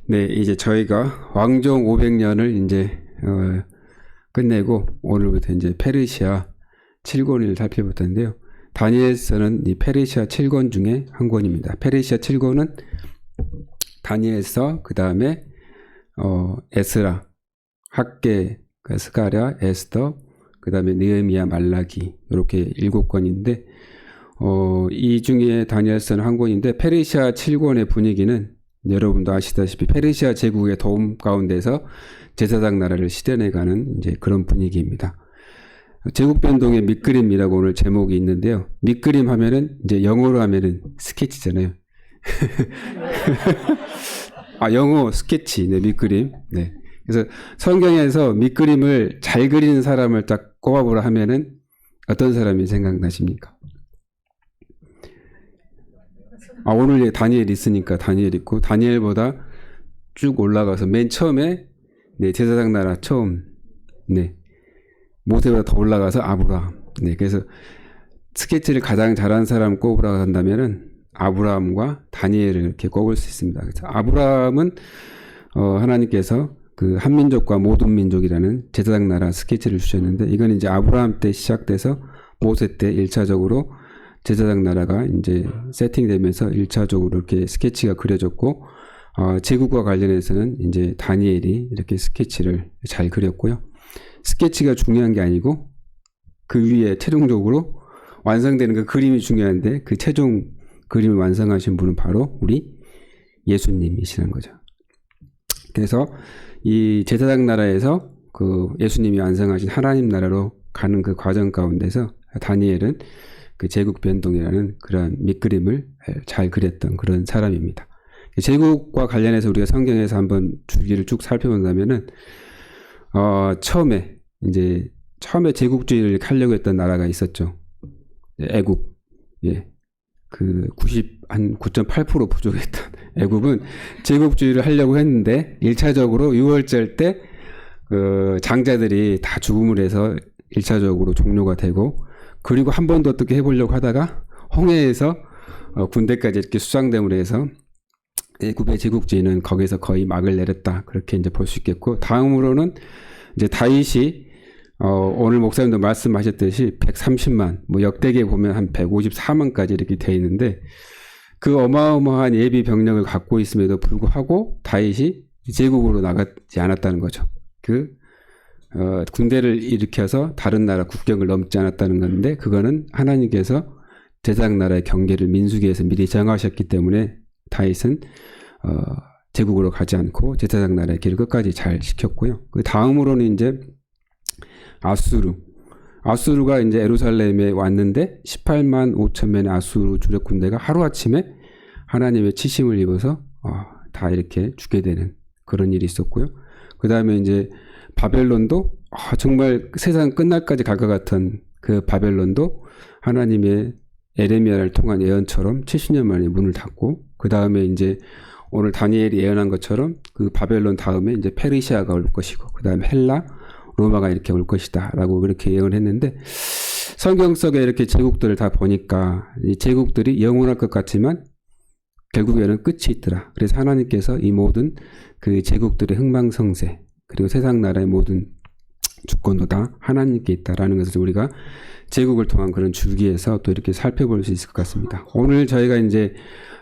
네, 이제 저희가 왕정 500년을 이제 끝내고 오늘부터 이제 페르시아 7권을 살펴볼 텐데요. 다니엘서는 이 페르시아 7권 중에 한 권입니다. 페르시아 7권은 다니엘서, 그 다음에 에스라, 학개, 스가랴, 에스더, 그 다음에 느헤미야, 말라기 이렇게 7권인데 이 중에 다니엘서는 한 권인데 페르시아 7권의 분위기는 여러분도 아시다시피 페르시아 제국의 도움 가운데서 제사장 나라를 실현해가는 이제 그런 분위기입니다. 제국 변동의 밑그림이라고 오늘 제목이 있는데요. 밑그림 하면은 이제 영어로 하면은 스케치잖아요. 영어 스케치, 네, 밑그림. 네. 그래서 성경에서 밑그림을 잘 그리는 사람을 딱 꼽아보라 하면은 어떤 사람이 생각나십니까? 오늘 다니엘 있으니까 다니엘 있고, 다니엘보다 쭉 올라가서 맨 처음에, 네, 제사장 나라 처음, 네, 모세보다 더 올라가서 아브라함. 네, 그래서 스케치를 가장 잘하는 사람 꼽으라고 한다면은 아브라함과 다니엘을 이렇게 꼽을 수 있습니다. 그래서 아브라함은 하나님께서 그 한민족과 모든 민족이라는 제사장 나라 스케치를 주셨는데, 이건 이제 아브라함 때 시작돼서 모세 때 1차적으로 제사장 나라가 이제 세팅되면서 1차적으로 이렇게 스케치가 그려졌고, 제국과 관련해서는 이제 다니엘이 이렇게 스케치를 잘 그렸고요. 스케치가 중요한 게 아니고 그 위에 최종적으로 완성되는 그 그림이 중요한데, 그 최종 그림을 완성하신 분은 바로 우리 예수님이시라는 거죠. 그래서 이 제사장 나라에서 그 예수님이 완성하신 하나님 나라로 가는 그 과정 가운데서 다니엘은 그 제국 변동이라는 그런 밑그림을 잘 그렸던 그런 사람입니다. 제국과 관련해서 우리가 성경에서 한번 주기를 쭉 살펴본다면은 처음에 제국주의를 하려고 했던 나라가 있었죠. 애굽. 예. 그 9.8% 부족했던 애굽은 제국주의를 하려고 했는데 1차적으로 6월절 때 그 장자들이 다 죽음을 해서 1차적으로 종료가 되고, 그리고 한 번 더 어떻게 해보려고 하다가 홍해에서 군대까지 이렇게 수장됨으로 해서 애굽의 제국주의는 거기서 거의 막을 내렸다, 그렇게 이제 볼 수 있겠고, 다음으로는 이제 다윗이 오늘 목사님도 말씀하셨듯이 130만, 뭐 역대기에 보면 한 154만까지 이렇게 돼 있는데, 그 어마어마한 예비 병력을 갖고 있음에도 불구하고 다윗이 제국으로 나가지 않았다는 거죠. 군대를 일으켜서 다른 나라 국경을 넘지 않았다는 건데, 그거는 하나님께서 제사장 나라의 경계를 민수기에서 미리 정하셨기 때문에 다윗은 제국으로 가지 않고 제사장 나라의 길을 끝까지 잘 지켰고요. 그 다음으로는 이제 아수르가 이제 예루살렘에 왔는데 18만 5천 명의 아수르 주력 군대가 하루아침에 하나님의 치심을 입어서 다 이렇게 죽게 되는 그런 일이 있었고요. 그 다음에 이제 바벨론도 정말 세상 끝날까지 갈 것 같은 그 바벨론도 하나님의 에레미야를 통한 예언처럼 70년 만에 문을 닫고, 그 다음에 이제 오늘 다니엘이 예언한 것처럼 그 바벨론 다음에 이제 페르시아가 올 것이고, 그 다음에 헬라, 로마가 이렇게 올 것이다 라고 그렇게 예언했는데, 성경 속에 이렇게 제국들을 다 보니까 이 제국들이 영원할 것 같지만 결국에는 끝이 있더라. 그래서 하나님께서 이 모든 그 제국들의 흥망성쇠, 그리고 세상 나라의 모든 주권도 다 하나님께 있다라는 것을 우리가 제국을 통한 그런 줄기에서 또 이렇게 살펴볼 수 있을 것 같습니다. 오늘 저희가 이제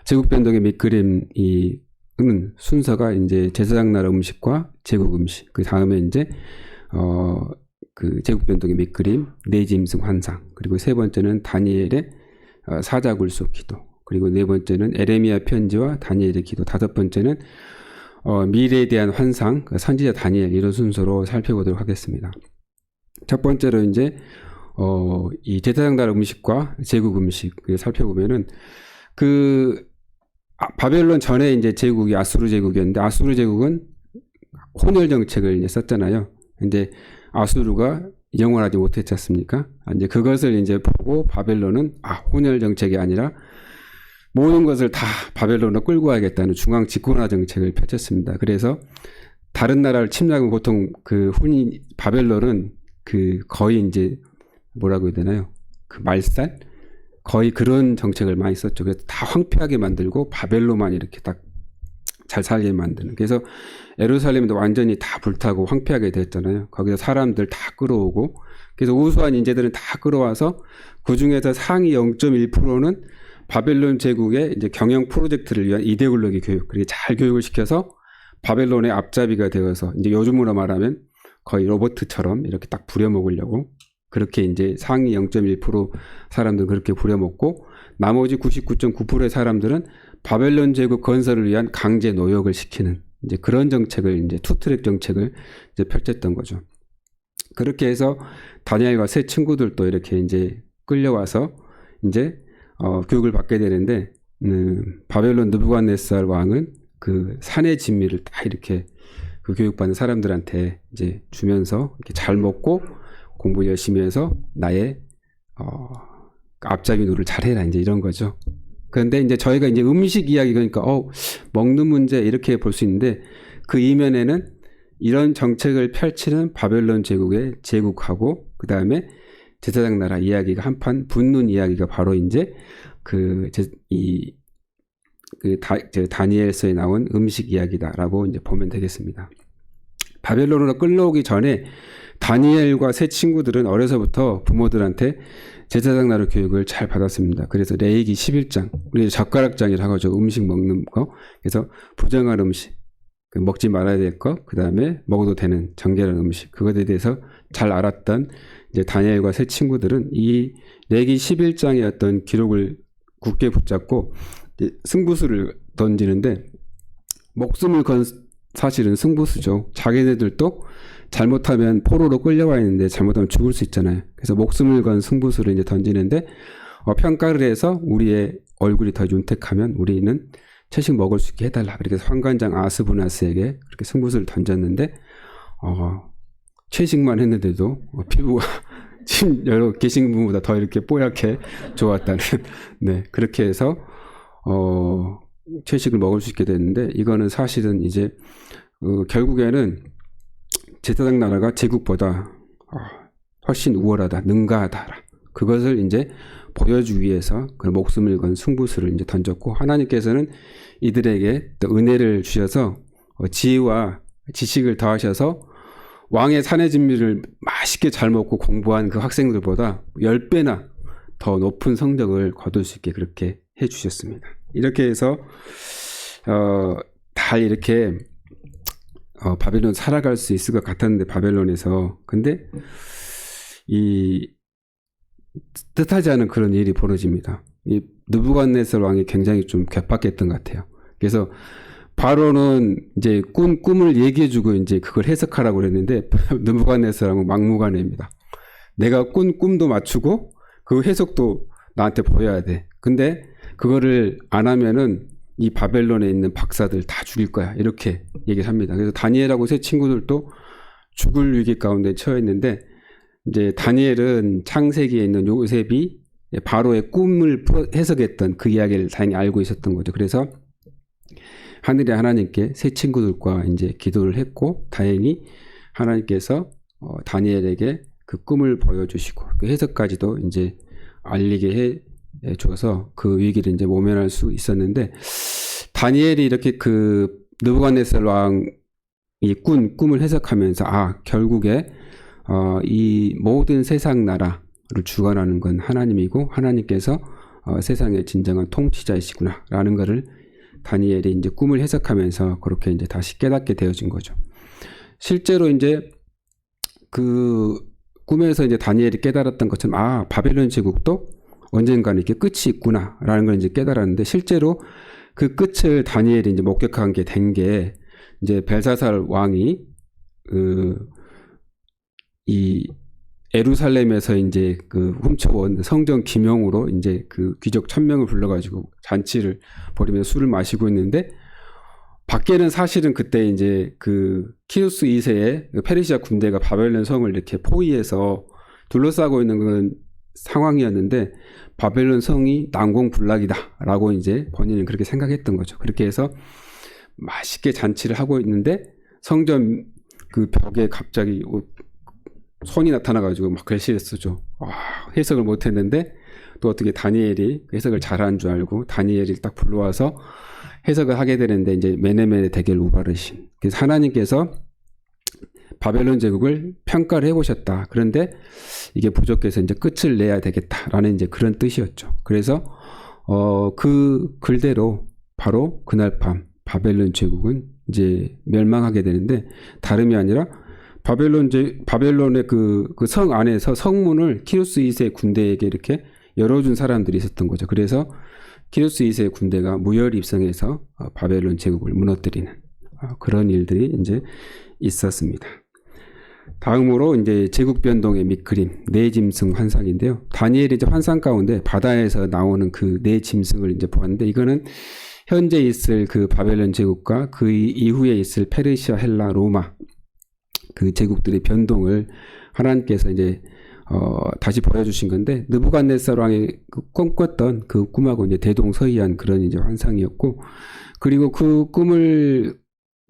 제국 변동의 밑그림은 순서가 이제 제사장 나라 음식과 제국 음식, 그 다음에 이제 그 제국 변동의 밑그림, 네 짐승 환상, 그리고 세 번째는 다니엘의 사자굴속 기도, 그리고 네 번째는 에레미야 편지와 다니엘의 기도, 다섯 번째는 미래에 대한 환상, 선지자 다니엘, 이런 순서로 살펴보도록 하겠습니다. 첫 번째로 이제 이 제사장 나라 음식과 제국 음식을 살펴보면은 바벨론 전에 이제 제국이 아수르 제국이었는데, 아수르 제국은 혼혈 정책을 이제 썼잖아요. 근데 아수르가 영원하지 못했지 않습니까? 이제 그것을 이제 보고 바벨론은 혼혈 정책이 아니라 모든 것을 다 바벨론으로 끌고 가야겠다는 중앙 집권화 정책을 펼쳤습니다. 그래서 다른 나라를 침략하면 보통 바벨론은 거의 이제 뭐라고 해야 되나요? 그 말살? 거의 그런 정책을 많이 썼죠. 그래서 다 황폐하게 만들고 바벨론만 이렇게 딱 잘 살게 만드는. 그래서 예루살렘도 완전히 다 불타고 황폐하게 됐잖아요. 거기서 사람들 다 끌어오고, 그래서 우수한 인재들은 다 끌어와서 그 중에서 상위 0.1%는 바벨론 제국의 이제 경영 프로젝트를 위한 이데올로기 교육, 그렇게 잘 교육을 시켜서 바벨론의 앞잡이가 되어서 이제 요즘으로 말하면 거의 로버트처럼 이렇게 딱 부려먹으려고, 그렇게 이제 상위 0.1% 사람들은 그렇게 부려먹고, 나머지 99.9%의 사람들은 바벨론 제국 건설을 위한 강제 노역을 시키는 이제 그런 정책을, 이제 투트랙 정책을 이제 펼쳤던 거죠. 그렇게 해서 다니엘과 세 친구들도 이렇게 이제 끌려와서 이제 교육을 받게 되는데, 바벨론 느부갓네살 왕은 그 산의 진미를 다 이렇게 그 교육받는 사람들한테 이제 주면서 이렇게 잘 먹고 공부 열심히 해서 나의 앞잡이 노를 잘해라, 이제 이런 거죠. 그런데 이제 저희가 이제 음식 이야기, 그러니까 먹는 문제 이렇게 볼 수 있는데, 그 이면에는 이런 정책을 펼치는 바벨론 제국의 제국하고 그 다음에 제사장 나라 이야기가 한판 붙는 이야기가 바로 이제 다니엘서에 나온 음식 이야기다라고 이제 보면 되겠습니다. 바벨론으로 끌려오기 전에 다니엘과 세 친구들은 어려서부터 부모들한테 제사장 나라 교육을 잘 받았습니다. 그래서 레위기 11장, 우리 젓가락장이라고 하죠. 음식 먹는 거. 그래서 부정한 음식, 먹지 말아야 될 것, 그 다음에 먹어도 되는 정결한 음식, 그것에 대해서 잘 알았던 이제 다니엘과 세 친구들은 이 레위기 11장의 어떤 기록을 굳게 붙잡고 승부수를 던지는데, 목숨을 건 사실은 승부수죠. 자기네들도 잘못하면 포로로 끌려와 있는데 잘못하면 죽을 수 있잖아요. 그래서 목숨을 건 승부수를 이제 던지는데, 평가를 해서 우리의 얼굴이 더 윤택하면 우리는 채식 먹을 수 있게 해달라. 그렇게 환관장 아스부나스에게 그렇게 승부수를 던졌는데, 채식만 했는데도 피부가 지금 여러 계신 분보다 더 이렇게 뽀얗게 좋았다는 네, 그렇게 해서 채식을 먹을 수 있게 됐는데, 이거는 사실은 이제 결국에는 제사장 나라가 제국보다 훨씬 우월하다, 능가하다, 그것을 이제 보여주기 위해서 그 목숨을 건 승부수를 이제 던졌고, 하나님께서는 이들에게 또 은혜를 주셔서 지혜와 지식을 더하셔서 왕의 산의 진미를 맛있게 잘 먹고 공부한 그 학생들보다 10배나 더 높은 성적을 거둘 수 있게 그렇게 해주셨습니다. 이렇게 해서 다 이렇게 바벨론 살아갈 수 있을 것 같았는데, 바벨론에서 근데 이 뜻하지 않은 그런 일이 벌어집니다. 이 느부갓네살 왕이 굉장히 좀 괴팍했던 것 같아요. 그래서 바로는 이제 꿈을 얘기해주고 이제 그걸 해석하라고 그랬는데, 느부갓네살은 막무가내입니다. 내가 꿈도 맞추고 그 해석도 나한테 보여야 돼. 근데 그거를 안 하면은 이 바벨론에 있는 박사들 다 죽일 거야, 이렇게 얘기를 합니다. 그래서 다니엘하고 세 친구들도 죽을 위기 가운데 처해 있는데, 이제 다니엘은 창세기에 있는 요셉이 바로의 꿈을 해석했던 그 이야기를 다행히 알고 있었던 거죠. 그래서 하늘의 하나님께 세 친구들과 이제 기도를 했고, 다행히 하나님께서 다니엘에게 그 꿈을 보여주시고 그 해석까지도 이제 알리게 해 줘서 그 위기를 이제 모면할 수 있었는데, 다니엘이 이렇게 그 느부갓네살 왕이 꿈을 해석하면서 결국에 이 모든 세상 나라를 주관하는 건 하나님이고, 하나님께서 세상의 진정한 통치자이시구나라는 것을 다니엘이 이제 꿈을 해석하면서 그렇게 이제 다시 깨닫게 되어진 거죠. 실제로 이제 그 꿈에서 이제 다니엘이 깨달았던 것처럼 바벨론 제국도 언젠가는 이렇게 끝이 있구나라는 걸 이제 깨달았는데, 실제로 그 끝을 다니엘이 이제 목격한 게 된 게 이제 벨사살 왕이 이 예루살렘에서 이제 그 훔쳐온 성전 기명으로 이제 그 귀족 1000명을 불러가지고 잔치를 벌이면서 술을 마시고 있는데, 밖에는 사실은 그때 이제 그 키루스 2세의 페르시아 군대가 바벨론 성을 이렇게 포위해서 둘러싸고 있는 그런 상황이었는데, 바벨론 성이 난공불락이다라고 이제 본인은 그렇게 생각했던 거죠. 그렇게 해서 맛있게 잔치를 하고 있는데, 성전 그 벽에 갑자기 손이 나타나가지고 막 글씨를 쓰죠. 해석을 못했는데 또 어떻게 다니엘이 해석을 잘한 줄 알고 다니엘이 딱 불러와서 해석을 하게 되는데 이제 메네메네 데겔 우바르신. 그래서 하나님께서 바벨론 제국을 평가를 해보셨다. 그런데 이게 부족해서 이제 끝을 내야 되겠다라는 이제 그런 뜻이었죠. 그래서 그 글대로 바로 그날 밤 바벨론 제국은 이제 멸망하게 되는데 다름이 아니라 바벨론의 그 성 안에서 성문을 키루스 2세 군대에게 이렇게 열어준 사람들이 있었던 거죠. 그래서 키루스 2세 군대가 무혈 입성해서 바벨론 제국을 무너뜨리는 그런 일들이 이제 있었습니다. 다음으로 이제 제국 변동의 밑그림 네 짐승 환상인데요. 다니엘이 이제 환상 가운데 바다에서 나오는 그 네 짐승을 이제 보았는데 이거는 현재 있을 그 바벨론 제국과 그 이후에 있을 페르시아, 헬라, 로마 그 제국들의 변동을 하나님께서 이제 다시 보여주신 건데 느부갓네살 왕이 꿈꿨던 그 꿈하고 이제 대동서이한 그런 이제 환상이었고 그리고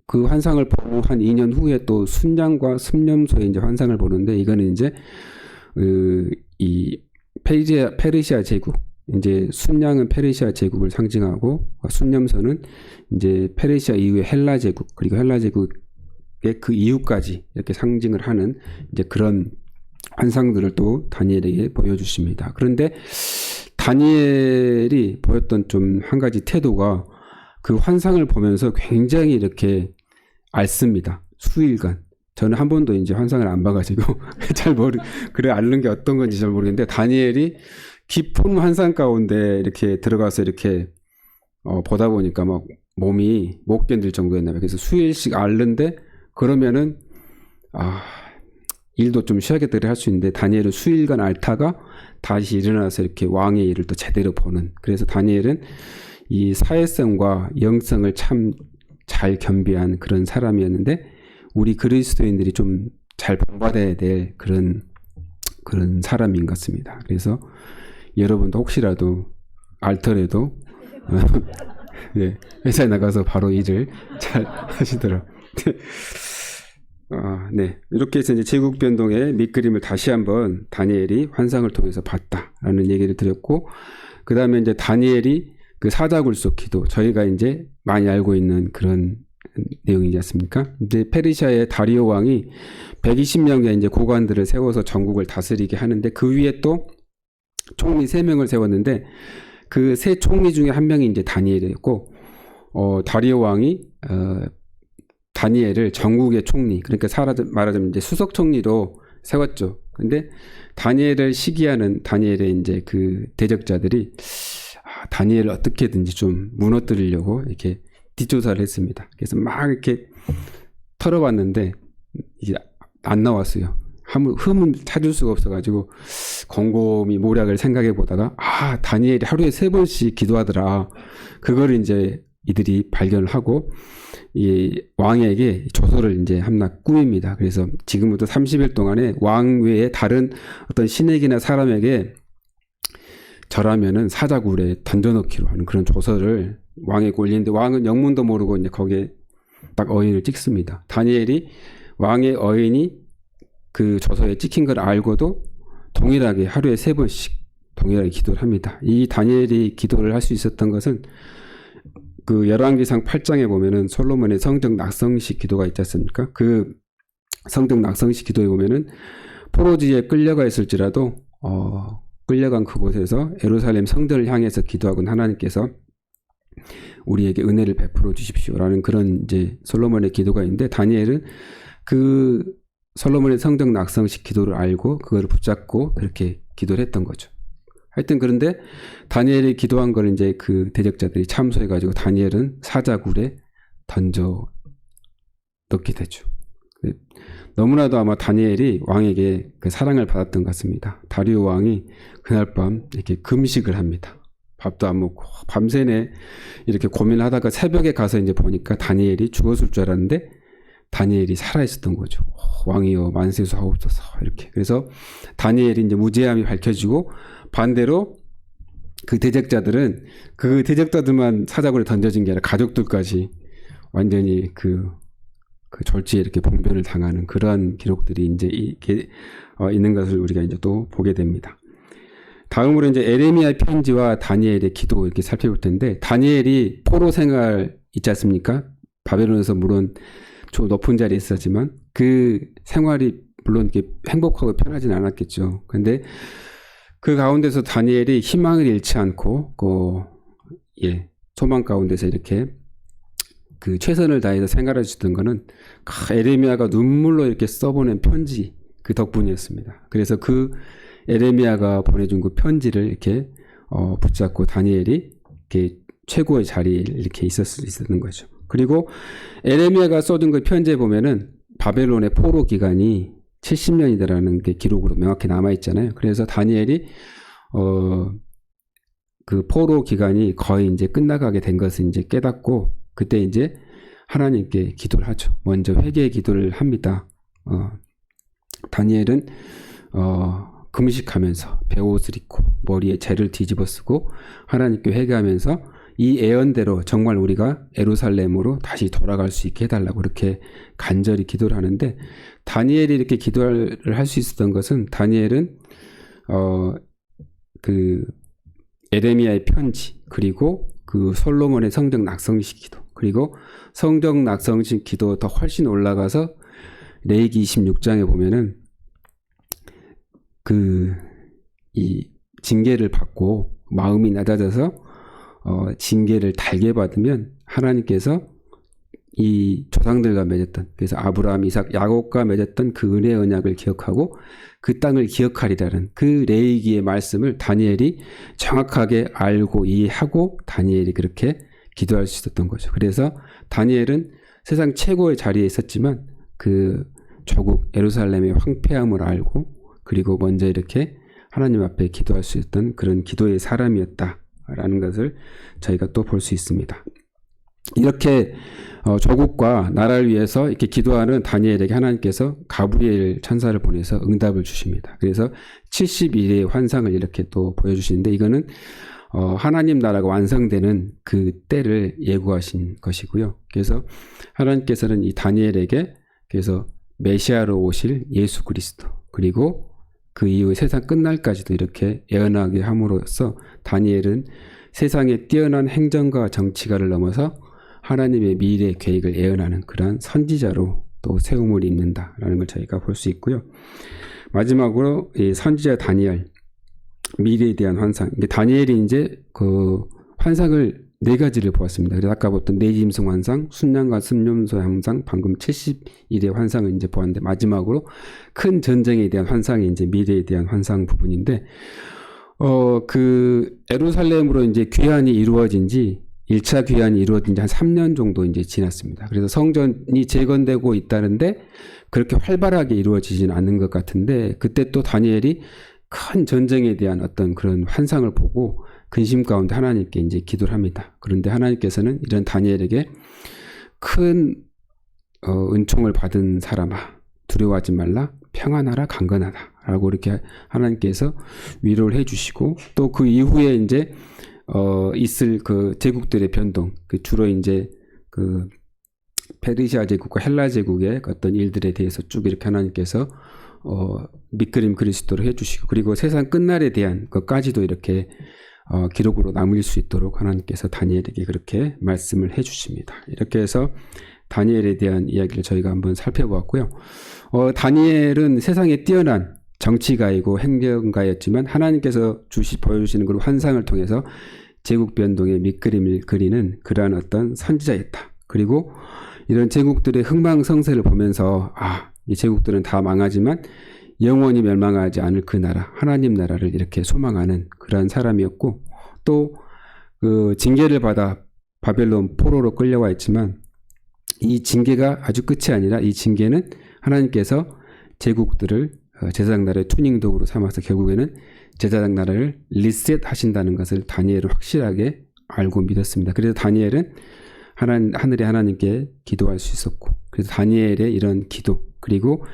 그 환상을 보고 한 2년 후에 또 순양과 습염소의 이제 환상을 보는데 이거는 이제 이 페르시아 제국 이제 순양은 페르시아 제국을 상징하고 습염소는 이제 페르시아 이후의 헬라 제국 그리고 헬라 제국의 그 이후까지 이렇게 상징을 하는 이제 그런 환상들을 또 다니엘에게 보여주십니다. 그런데 다니엘이 보였던 좀 한 가지 태도가 그 환상을 보면서 굉장히 이렇게 앓습니다. 수일간. 저는 한 번도 이제 환상을 안 봐가지고 그래 앓는 게 어떤 건지 잘 모르겠는데 다니엘이 깊은 환상 가운데 이렇게 들어가서 이렇게 보다 보니까 막 몸이 못 견딜 정도였나 봐요. 그래서 수일씩 앓는데 그러면은 일도 좀 쉬하게들이 할 수 있는데 다니엘은 수일간 앓다가 다시 일어나서 이렇게 왕의 일을 또 제대로 보는 그래서 다니엘은 이 사회성과 영성을 참 잘 겸비한 그런 사람이었는데 우리 그리스도인들이 좀 잘 본받아야 될 그런 사람인 것 같습니다. 그래서 여러분도 혹시라도 앓더라도 네, 회사에 나가서 바로 일을 잘 하시도록 네. 이렇게 해서 이제 제국 변동의 밑그림을 다시 한번 다니엘이 환상을 통해서 봤다라는 얘기를 드렸고, 그 다음에 이제 다니엘이 그 사자굴속 기도, 저희가 이제 많이 알고 있는 그런 내용이지 않습니까? 이제 페르시아의 다리오 왕이 120명의 이제 고관들을 세워서 전국을 다스리게 하는데 그 위에 또 총리 3명을 세웠는데 그 세 총리 중에 한 명이 이제 다니엘이었고, 다리오 왕이 다니엘을 전국의 총리, 그러니까 말하자면 이제 수석 총리로 세웠죠. 근데 다니엘을 시기하는 다니엘의 이제 그 대적자들이 다니엘을 어떻게든지 좀 무너뜨리려고 이렇게 뒷조사를 했습니다. 그래서 막 이렇게 털어봤는데 이게 안 나왔어요. 흠을 찾을 수가 없어가지고 곰곰이 모략을 생각해 보다가 다니엘이 하루에 3번씩 기도하더라. 그걸 이제 이들이 발견을 하고 이 왕에게 조서를 이제 함락 꾸밉니다. 그래서 지금부터 30일 동안에 왕 외에 다른 어떤 신에게나 사람에게 절하면은 사자굴에 던져넣기로 하는 그런 조서를 왕에게 올리는데 왕은 영문도 모르고 이제 거기에 딱 어인을 찍습니다. 다니엘이 왕의 어인이 그 조서에 찍힌 걸 알고도 동일하게 하루에 3번씩 동일하게 기도를 합니다. 이 다니엘이 기도를 할 수 있었던 것은 그 열왕기상 8장에 보면은 솔로몬의 성적 낙성식 기도가 있지 않습니까? 그 성적 낙성식 기도에 보면은 포로지에 끌려가 있을지라도 끌려간 그곳에서 예루살렘 성전을 향해서 기도하곤 하나님께서 우리에게 은혜를 베풀어 주십시오라는 그런 이제 솔로몬의 기도가 있는데 다니엘은 그 솔로몬의 성적 낙성식 기도를 알고 그걸 붙잡고 그렇게 기도를 했던 거죠. 하여튼 그런데 다니엘이 기도한 걸 이제 그 대적자들이 참소해가지고 다니엘은 사자굴에 던져 넣게 되죠. 너무나도 아마 다니엘이 왕에게 그 사랑을 받았던 것 같습니다. 다리오 왕이 그날 밤 이렇게 금식을 합니다. 밥도 안 먹고 밤새내 이렇게 고민하다가 새벽에 가서 이제 보니까 다니엘이 죽었을 줄 알았는데 다니엘이 살아있었던 거죠. 왕이여 만세수하옵소서 이렇게. 그래서 다니엘이 이제 무죄함이 밝혀지고 반대로 그 대적자들만 사자굴에 던져진 게 아니라 가족들까지 완전히 그 졸지에 이렇게 봉변을 당하는 그러한 기록들이 이제 있는 것을 우리가 이제 또 보게 됩니다. 다음으로 이제 에레미야의 편지와 다니엘의 기도 이렇게 살펴볼 텐데, 다니엘이 포로 생활 있지 않습니까? 바벨론에서 물론 좀 높은 자리에 있었지만 그 생활이 물론 이렇게 행복하고 편하진 않았겠죠. 근데 그 가운데서 다니엘이 희망을 잃지 않고 소망 가운데서 이렇게 그 최선을 다해서 생활해 주던 거는 에레미야가 눈물로 이렇게 써보낸 편지 그 덕분이었습니다. 그래서 그 에레미야가 보내준 그 편지를 이렇게 붙잡고 다니엘이 이렇게 최고의 자리에 이렇게 있었는 거죠. 그리고 에레미야가 써준 그 편지에 보면은 바벨론의 포로 기간이 70년이다라는 게 기록으로 명확히 남아 있잖아요. 그래서 다니엘이 그 포로 기간이 거의 이제 끝나가게 된 것을 이제 깨닫고 그때 이제 하나님께 기도를 하죠. 먼저 회개의 기도를 합니다. 다니엘은 금식하면서 베옷을 입고 머리에 재를 뒤집어 쓰고 하나님께 회개하면서 이 예언대로 정말 우리가 예루살렘으로 다시 돌아갈 수 있게 해달라고 이렇게 간절히 기도를 하는데, 다니엘이 이렇게 기도를 할 수 있었던 것은 다니엘은 그 에레미야의 편지, 그리고 그 솔로몬의 성경 낙성식 기도, 그리고 성경 낙성식 기도 더 훨씬 올라가서 레위기 26장에 보면은 이 징계를 받고 마음이 낮아져서 징계를 달게 받으면 하나님께서 이 조상들과 맺었던, 그래서 아브라함, 이삭, 야곱과 맺었던 그 은혜의 언약을 기억하고 그 땅을 기억하리라는 그 레위기의 말씀을 다니엘이 정확하게 알고 이해하고 다니엘이 그렇게 기도할 수 있었던 거죠. 그래서 다니엘은 세상 최고의 자리에 있었지만 그 조국 예루살렘의 황폐함을 알고 그리고 먼저 이렇게 하나님 앞에 기도할 수 있던 그런 기도의 사람이었다라는 것을 저희가 또 볼 수 있습니다. 이렇게 조국과 나라를 위해서 이렇게 기도하는 다니엘에게 하나님께서 가브리엘 천사를 보내서 응답을 주십니다. 그래서 70일의 환상을 이렇게 또 보여주시는데, 이거는 하나님 나라가 완성되는 그 때를 예고하신 것이고요. 그래서 하나님께서는 이 다니엘에게 그래서 메시아로 오실 예수 그리스도, 그리고 그 이후 세상 끝날까지도 이렇게 예언하게 함으로써 다니엘은 세상의 뛰어난 행정과 정치가를 넘어서 하나님의 미래 계획을 예언하는 그러한 선지자로 또 세움을 입는다라는 걸 저희가 볼 수 있고요. 마지막으로 이 선지자 다니엘, 미래에 대한 환상. 다니엘이 이제 그 환상을 4가지를 보았습니다. 그래서 아까 봤던 내짐승 환상, 순양과 순념소의 환상, 방금 70일의 환상을 이제 보았는데, 마지막으로 큰 전쟁에 대한 환상이 이제 미래에 대한 환상 부분인데, 그 예루살렘으로 이제 귀환이 이루어진 지 1차 귀환이 이루어진 지 한 3년 정도 이제 지났습니다. 그래서 성전이 재건되고 있다는데 그렇게 활발하게 이루어지진 않는 것 같은데, 그때 또 다니엘이 큰 전쟁에 대한 어떤 그런 환상을 보고 근심 가운데 하나님께 이제 기도를 합니다. 그런데 하나님께서는 이런 다니엘에게 큰 은총을 받은 사람아, 두려워하지 말라, 평안하라, 강건하다 라고 이렇게 하나님께서 위로를 해주시고, 또 그 이후에 이제 있을 그 제국들의 변동, 그 주로 이제 그 페르시아 제국과 헬라 제국의 어떤 일들에 대해서 쭉 이렇게 하나님께서 밑그림 그리스도로 해주시고, 그리고 세상 끝날에 대한 것까지도 이렇게 기록으로 남을 수 있도록 하나님께서 다니엘에게 그렇게 말씀을 해주십니다. 이렇게 해서 다니엘에 대한 이야기를 저희가 한번 살펴보았고요. 다니엘은 세상에 뛰어난 정치가이고 행정가였지만 하나님께서 보여주시는 그런 환상을 통해서 제국 변동의 밑그림을 그리는 그러한 어떤 선지자였다. 그리고 이런 제국들의 흥망성쇠를 보면서 이 제국들은 다 망하지만 영원히 멸망하지 않을 그 나라, 하나님 나라를 이렇게 소망하는 그러한 사람이었고, 또 그 징계를 받아 바벨론 포로로 끌려와 있지만 이 징계가 아주 끝이 아니라 이 징계는 하나님께서 제국들을 제사장 나라의 투닝 도구로 삼아서 결국에는 제사장 나라를 리셋하신다는 것을 다니엘은 확실하게 알고 믿었습니다. 그래서 다니엘은 하늘의 하나님께 기도할 수 있었고, 그래서 다니엘의 이런 기도, 그리고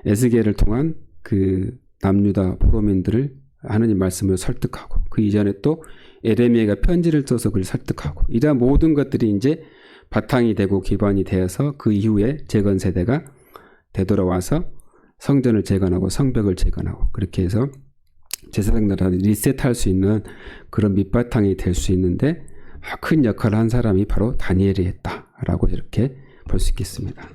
에스겔을 통한 그 남유다 포로민들을 하나님 말씀으로 설득하고, 그 이전에 또 에레미야가 편지를 써서 그를 설득하고, 이러한 모든 것들이 이제 바탕이 되고 기반이 되어서 그 이후에 재건 세대가 되돌아와서 성전을 재건하고 성벽을 재건하고, 그렇게 해서 제사장 나라를 리셋할 수 있는 그런 밑바탕이 될 수 있는데 큰 역할을 한 사람이 바로 다니엘이 했다라고 이렇게 볼 수 있겠습니다.